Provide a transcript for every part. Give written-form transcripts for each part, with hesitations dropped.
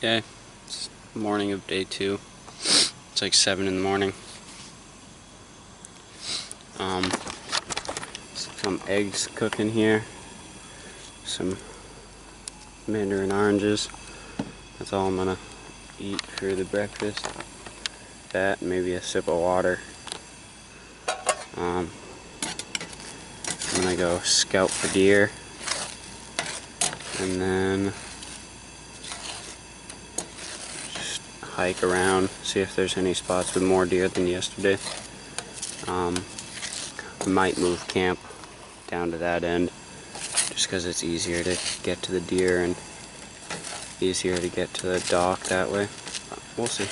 Okay, it's morning of day 2. It's like 7 in the morning. Some eggs cooking here. Some mandarin oranges. That's all I'm gonna eat for the breakfast. That and maybe a sip of water. I'm gonna go scout for deer. And then just hike around, see if there's any spots with more deer than yesterday. I might move camp down to that end just because it's easier to get to the deer and easier to get to the dock that way. But we'll see.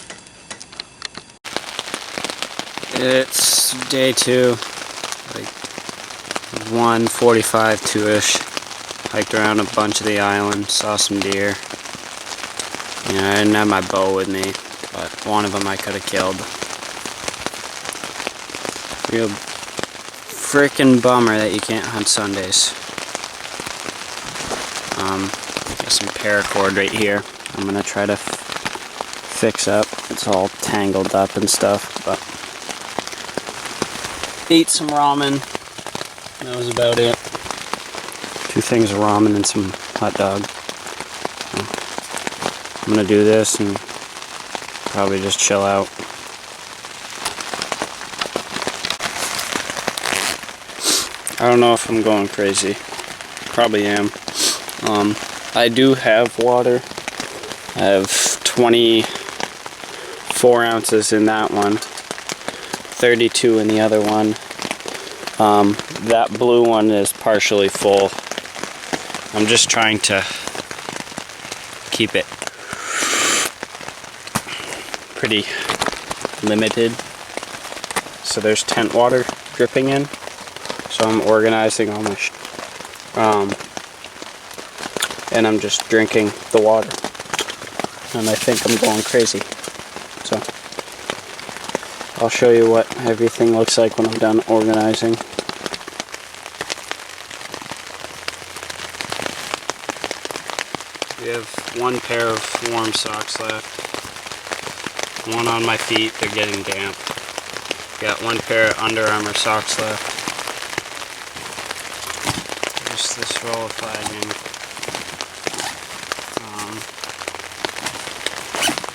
It's day 2, like 1:45, 2-ish. Hiked around a bunch of the island, saw some deer. You know, I didn't have my bow with me, but one of them I could have killed. Real frickin' bummer that you can't hunt Sundays. Got some paracord right here. I'm gonna try to fix up. It's all tangled up and stuff, but ate some ramen. That was about it. 2 things of ramen and some hot dog. So I'm gonna do this and probably just chill out. I don't know if I'm going crazy. Probably am. I do have water. I have 24 ounces in that one, 32 in the other one. That blue one is partially full. I'm just trying to keep it pretty limited. So there's tent water dripping in. So I'm organizing all my and I'm just drinking the water. And I think I'm going crazy. So I'll show you what everything looks like when I'm done organizing. We have 1 pair of warm socks left. 1 on my feet, they're getting damp. Got 1 pair of Under Armour socks left. Just this roll of flagging.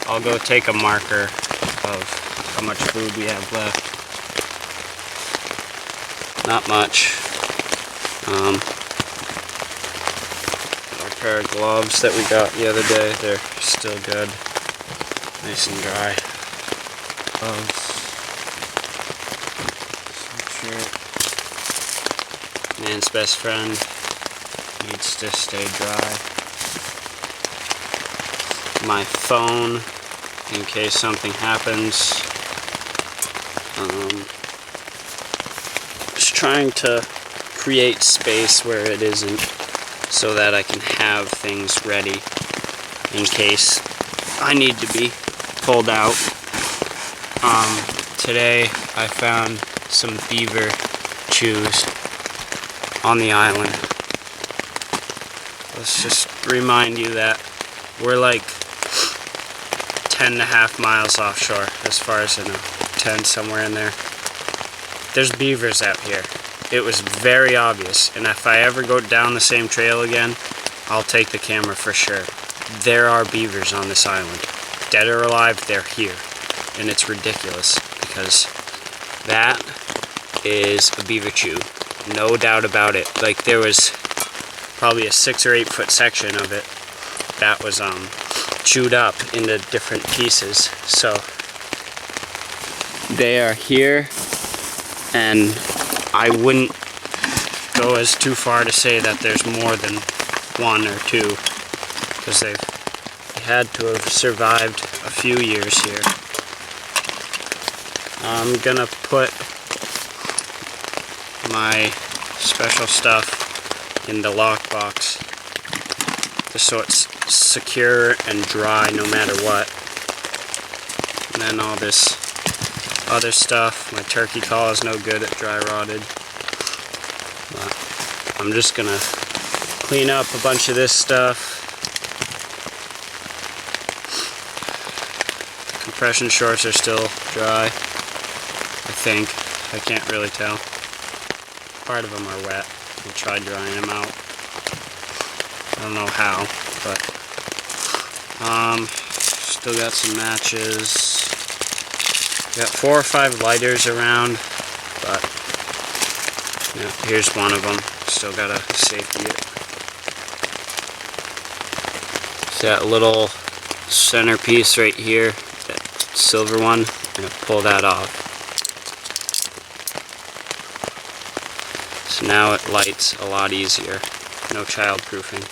I'll go take a marker of how much food we have left. Not much. Our pair of gloves that we got the other day, they're still good. Nice and dry. Gloves. Sweatshirt. Man's best friend needs to stay dry. My phone, in case something happens. Just trying to create space where it isn't, so that I can have things ready in case I need to be pulled out. Today I found some beaver chews on the island. Let's just remind you that we're like 10.5 miles offshore, as far as I know. 10, somewhere in there. There's beavers out here. It was very obvious, and if I ever go down the same trail again, I'll take the camera for sure. There are beavers on this island. Dead or alive, they're here. And it's ridiculous, because that is a beaver chew. No doubt about it. Like, there was probably a 6 or 8 foot section of it that was chewed up into different pieces. So they are here, and I wouldn't go as too far to say that there's more than 1 or 2, because they had to have survived a few years here. I'm gonna put my special stuff in the lockbox just so it's secure and dry no matter what. And then all this other stuff, my turkey call is no good at dry rotted. But I'm just gonna clean up a bunch of this stuff. compression shorts are still dry, I think. I can't really tell. Part of them are wet. We'll try drying them out. I don't know how, but still got some matches. Got 4 or 5 lighters around, but yeah, here's one of them. Still got a safety. It's that little centerpiece right here, that silver one. I'm gonna pull that off. So now it lights a lot easier. No childproofing.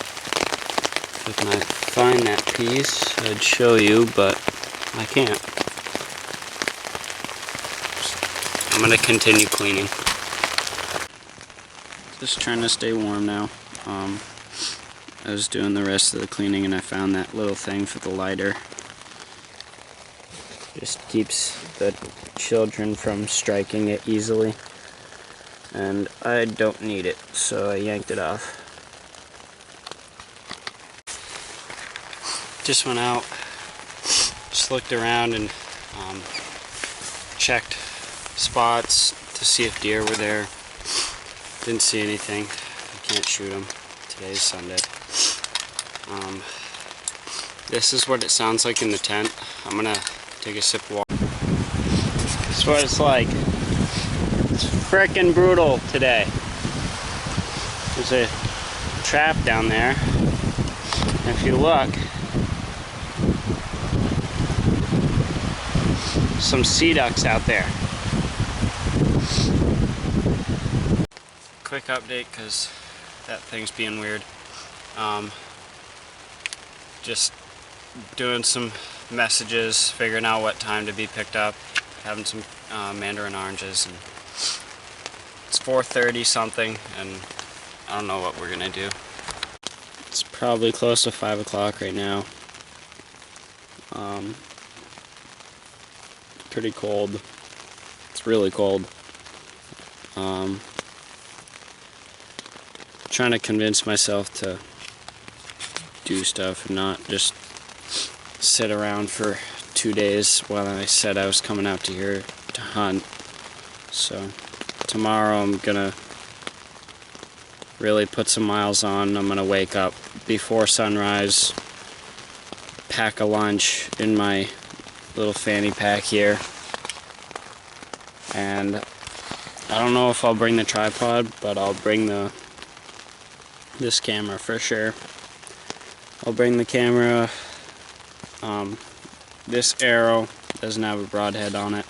If I find that piece, I'd show you, but I can't. I'm gonna continue cleaning. Just trying to stay warm now. I was doing the rest of the cleaning and I found that little thing for the lighter. Just keeps the children from striking it easily. And I don't need it, so I yanked it off. Just went out, just looked around and checked spots to see if deer were there. Didn't see anything. I can't shoot them. Today's Sunday. This is what it sounds like in the tent. I'm gonna take a sip of water. This is what it's like. It's frickin' brutal today. There's a trap down there. And if you look, some sea ducks out there. Quick update because that thing's being weird. Just doing some messages, figuring out what time to be picked up, having some mandarin oranges, and it's 4:30 something, and I don't know what we're gonna do. It's probably close to 5 o'clock right now. Pretty cold. It's really cold. Trying to convince myself to do stuff and not just sit around for 2 days while I said I was coming out to here to hunt. So tomorrow I'm gonna really put some miles on. I'm gonna wake up before sunrise, pack a lunch in my little fanny pack here, and I don't know if I'll bring the tripod, but I'll bring this camera for sure. I'll bring the camera. This arrow doesn't have a broadhead on it.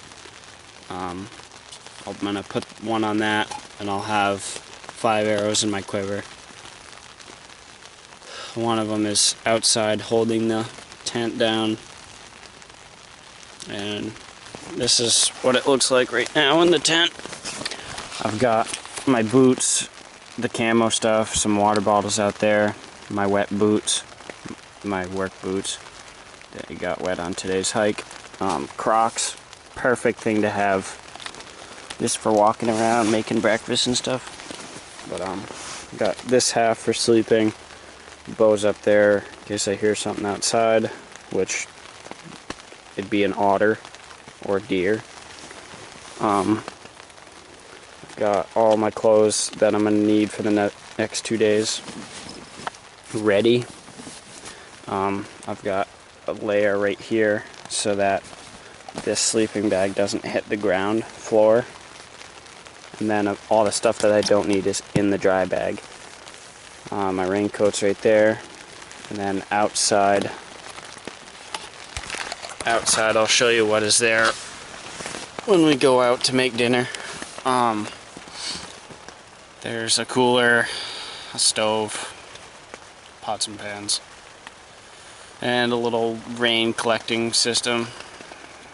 I'm gonna put one on that, and I'll have 5 arrows in my quiver. One of them is outside holding the tent down, and this is what it looks like right now in the tent. I've got my boots, the camo stuff, some water bottles out there, my wet boots, my work boots that got wet on today's hike, Crocs, perfect thing to have just for walking around, making breakfast and stuff. But got this half for sleeping, bows up there in case I hear something outside, which it'd be an otter or deer. I've got all my clothes that I'm gonna need for the next 2 days ready. I've got a layer right here so that this sleeping bag doesn't hit the ground floor, and then all the stuff that I don't need is in the dry bag. My raincoat's right there, and then outside I'll show you what is there when we go out to make dinner. There's a cooler, a stove, pots and pans, and a little rain collecting system.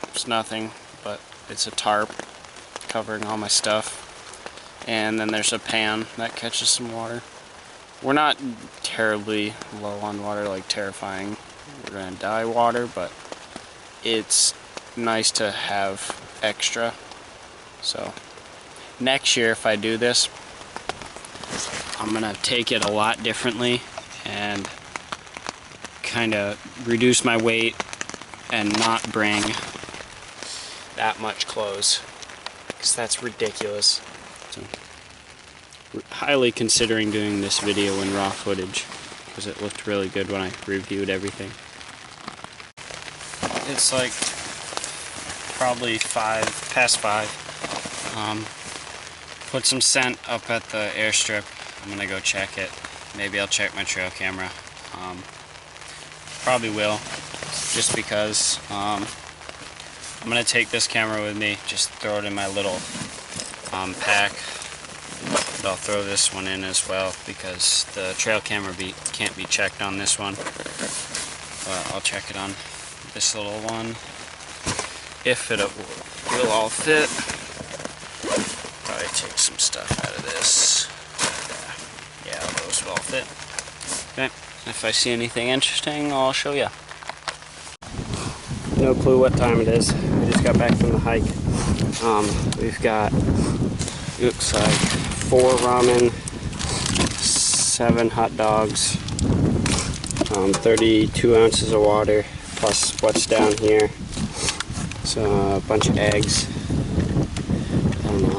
It's nothing, but it's a tarp covering all my stuff. And then there's a pan that catches some water. We're not terribly low on water, like terrifying, we're gonna die water, but it's nice to have extra. So next year, if I do this, I'm gonna take it a lot differently and kind of reduce my weight and not bring that much close, because that's ridiculous. So, highly considering doing this video in raw footage, because it looked really good when I reviewed everything. It's like probably past 5. Put some scent up at the airstrip. I'm gonna go check it. Maybe I'll check my trail camera. Probably will, just because I'm gonna take this camera with me, just throw it in my little pack. But I'll throw this one in as well, because the trail camera can't be checked on this one. But I'll check it on this little one, if it will all fit. Probably take some stuff out of this. Yeah, those will all fit. Okay, if I see anything interesting, I'll show you. No clue what time it is. We just got back from the hike. We've got, looks like 4 ramen, 7 hot dogs, 32 ounces of water, plus what's down here. So a bunch of eggs. I don't know,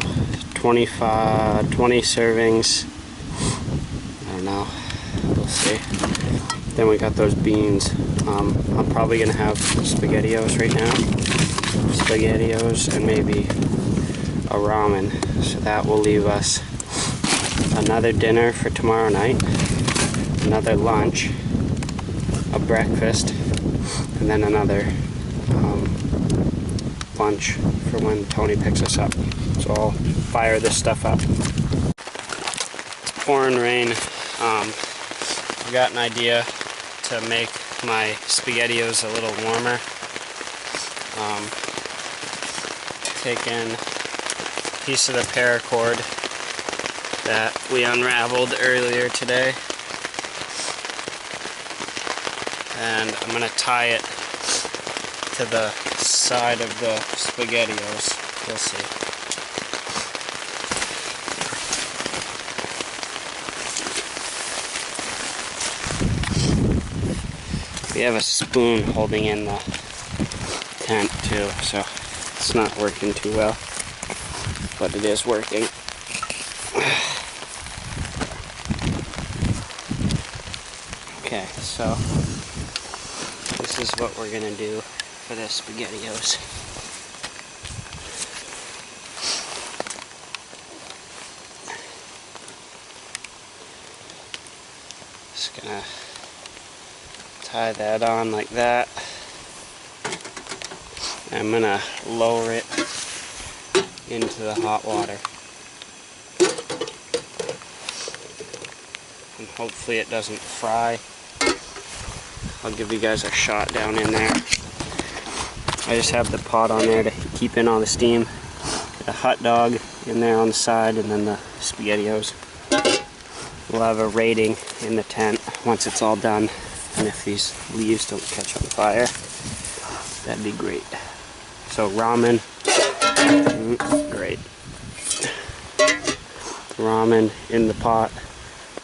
20 servings. I don't know. We'll see. Then we got those beans. I'm probably gonna have SpaghettiOs right now. SpaghettiOs and maybe a ramen. So that will leave us another dinner for tomorrow night, another lunch, a breakfast, and then another lunch for when Tony picks us up. So I'll fire this stuff up. It's pouring rain. I got an idea to make my SpaghettiOs a little warmer. Taking a piece of the paracord that we unraveled earlier today, and I'm gonna tie it to the side of the SpaghettiOs. You'll see. We have a spoon holding in the tent too, so it's not working too well, but it is working. Okay, so this is what we're gonna do for the SpaghettiOs. Just gonna tie that on like that. I'm gonna lower it into the hot water. And hopefully it doesn't fry. I'll give you guys a shot down in there. I just have the pot on there to keep in all the steam. The hot dog in there on the side, and then the SpaghettiOs. We'll have a rating in the tent once it's all done. And if these leaves don't catch on fire, that'd be great. So ramen, great. Ramen in the pot,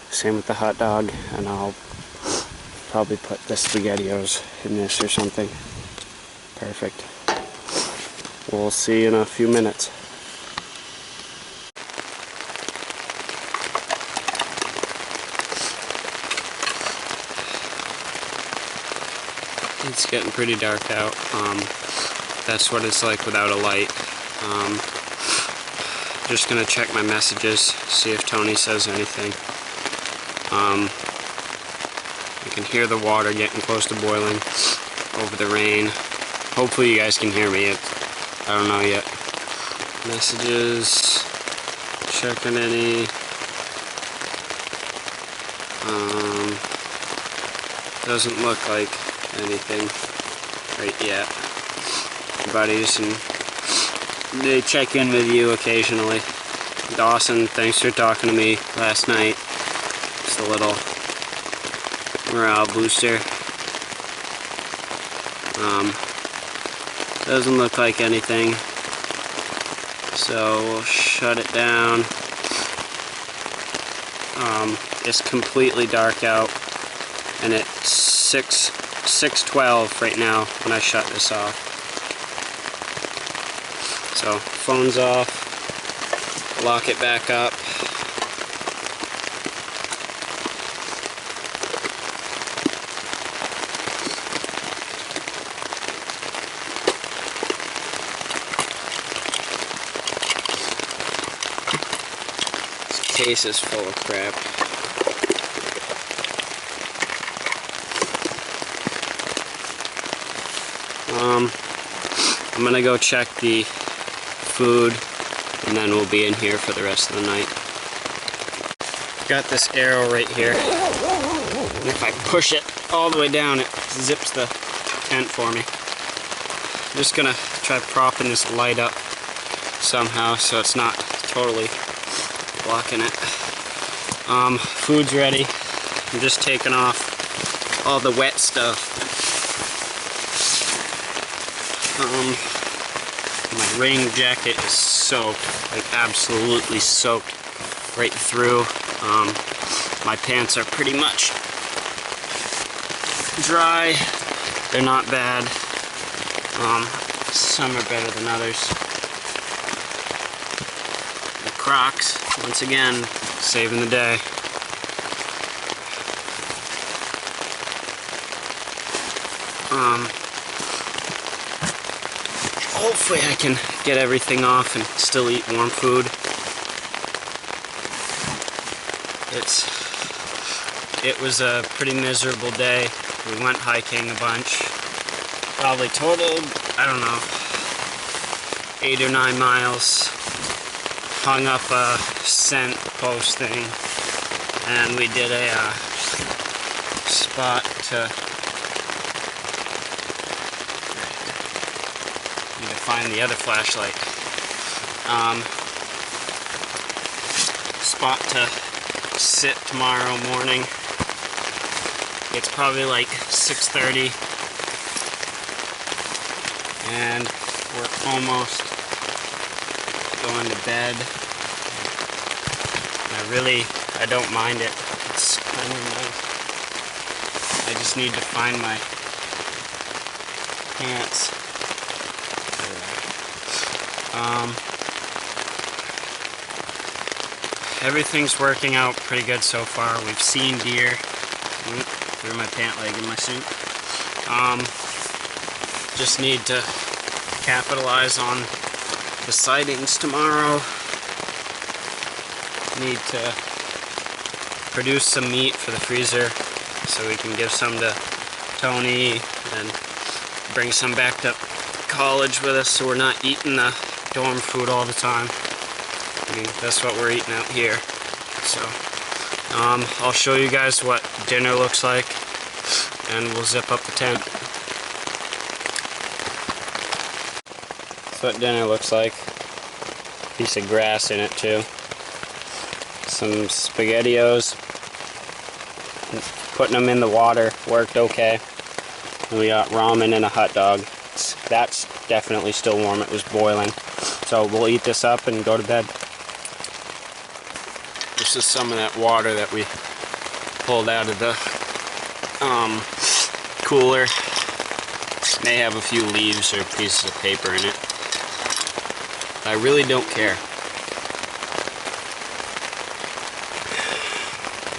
same with the hot dog, and I'll probably put the SpaghettiOs in this or something. Perfect. We'll see you in a few minutes. It's getting pretty dark out. That's what it's like without a light. Just gonna check my messages, see if Tony says anything. I can hear the water getting close to boiling over the rain. Hopefully you guys can hear me. I don't know yet. Messages, checking any. Doesn't look like anything right yet. Buddies, and they check in with you occasionally. Dawson, thanks for talking to me last night. Just a little morale booster. Doesn't look like anything, so we'll shut it down. It's completely dark out, and it's 6:12 right now when I shut this off. So phone's off, lock it back up. This case is full of crap. I'm gonna go check the food and then we'll be in here for the rest of the night. Got this arrow right here, and if I push it all the way down, it zips the tent for me. I'm just gonna try propping this light up somehow so it's not totally blocking it. Food's ready. I'm just taking off all the wet stuff. My rain jacket is soaked, like absolutely soaked right through. My pants are pretty much dry. They're not bad. Some are better than others. The Crocs, once again, saving the day. Hopefully I can get everything off and still eat warm food. It was a pretty miserable day. We went hiking a bunch. Probably totaled, I don't know, 8 or 9 miles. Hung up a scent post thing, and we did a spot to find the other flashlight. Spot to sit tomorrow morning. It's probably like 6:30 and we're almost going to bed. I don't mind it. It's kind of nice. I just need to find my pants. Everything's working out pretty good so far. We've seen deer. Threw my pant leg in my suit. Just need to capitalize on the sightings tomorrow. Need to produce some meat for the freezer so we can give some to Tony and bring some back to college with us so we're not eating the dorm food all the time. I mean, that's what we're eating out here. So, I'll show you guys what dinner looks like and we'll zip up the tent. That's what dinner looks like. Piece of grass in it too. Some SpaghettiOs. Putting them in the water worked okay. And we got ramen and a hot dog. That's definitely still warm. It was boiling. So we'll eat this up and go to bed. This is some of that water that we pulled out of the cooler. May have a few leaves or pieces of paper in it. I really don't care.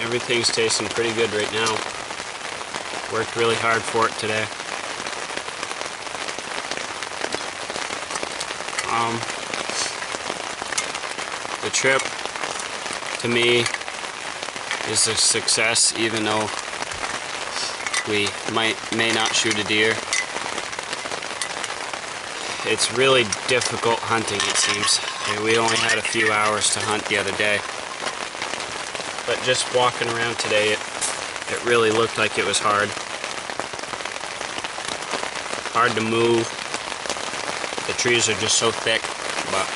Everything's tasting pretty good right now. Worked really hard for it today. The trip, to me, is a success, even though we may not shoot a deer. It's really difficult hunting, it seems. We only had a few hours to hunt the other day. But just walking around today, it really looked like it was hard. Hard to move. The trees are just so thick, but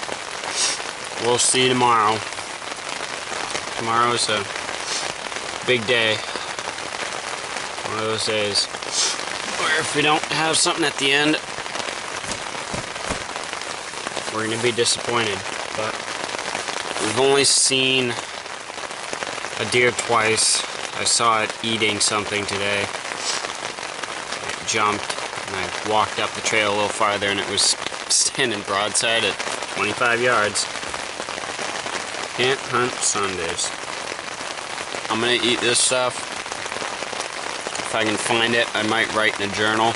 we'll see tomorrow. Tomorrow's a big day. One of those days where if we don't have something at the end, we're going to be disappointed. But we've only seen a deer twice. I saw it eating something today. It jumped, and I walked up the trail a little farther, and it was standing broadside at 25 yards. Can't hunt Sundays. I'm gonna eat this stuff. If I can find it, I might write in a journal.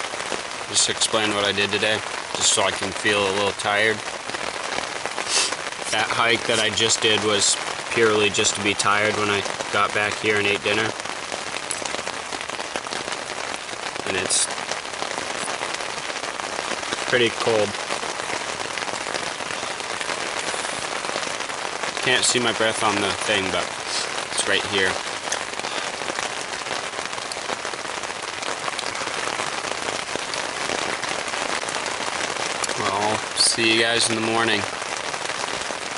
Just explain what I did today, just so I can feel a little tired. That hike that I just did was purely just to be tired when I got back here and ate dinner. And it's pretty cold. Can't see my breath on the thing, but it's right here. Well, I'll see you guys in the morning.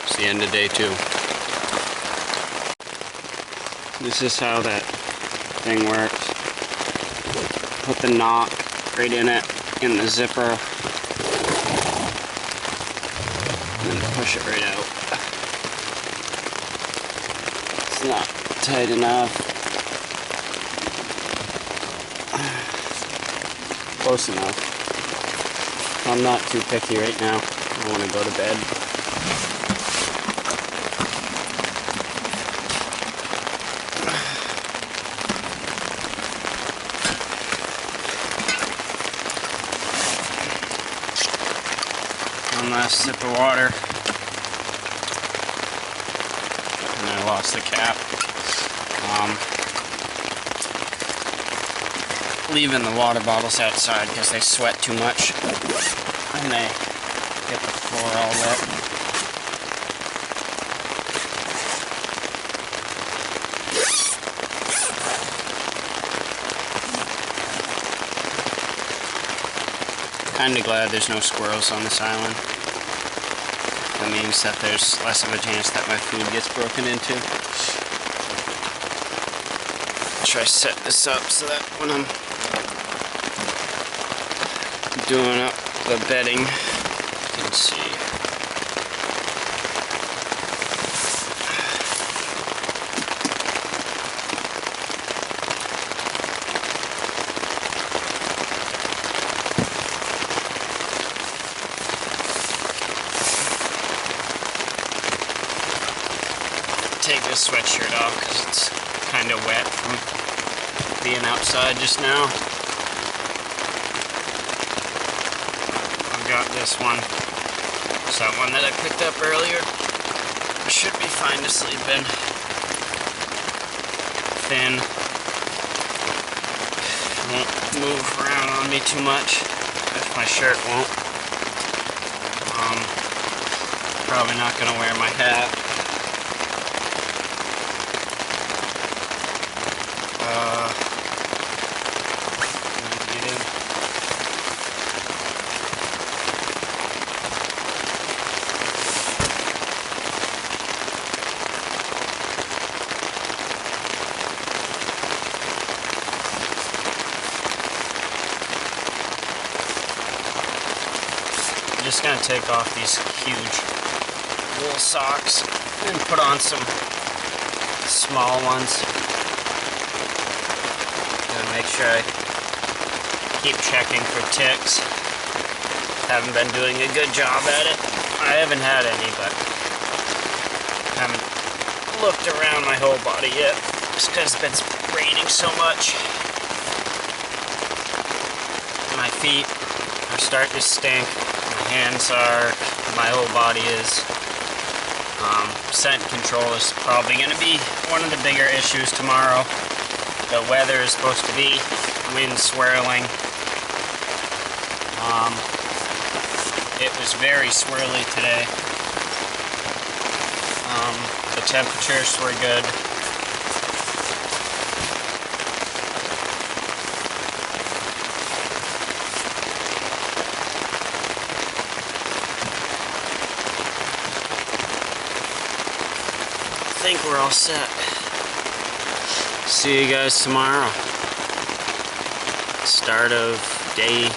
It's the end of day 2. This is how that thing works. Put the knock right in it, in the zipper, and then push it right out. It's not tight enough. Close enough. I'm not too picky right now. I want to go to bed. One last sip of water. And I lost the cap. Leaving the water bottles outside because they sweat too much and they get the floor all wet. Kinda glad there's no squirrels on this island. That means that there's less of a chance that my food gets broken into. Try to set this up so that when I'm doing up the bedding, you can see. Take this sweatshirt off because it's kind of wet from being outside just now. I've got this one. It's that one that I picked up earlier. I should be fine to sleep in. Thin. Won't move around on me too much. If my shirt won't. Probably not gonna wear my hat. I'm just going to take off these huge wool socks and put on some small ones. Gonna make sure I keep checking for ticks. Haven't been doing a good job at it. I haven't had any, but haven't looked around my whole body yet. Just because it's been raining so much. My feet are starting to stink. My hands are, my whole body is. Scent control is probably going to be one of the bigger issues tomorrow. The weather is supposed to be wind swirling. It was very swirly today. The temperatures were good. I think we're all set. See you guys tomorrow. Start of day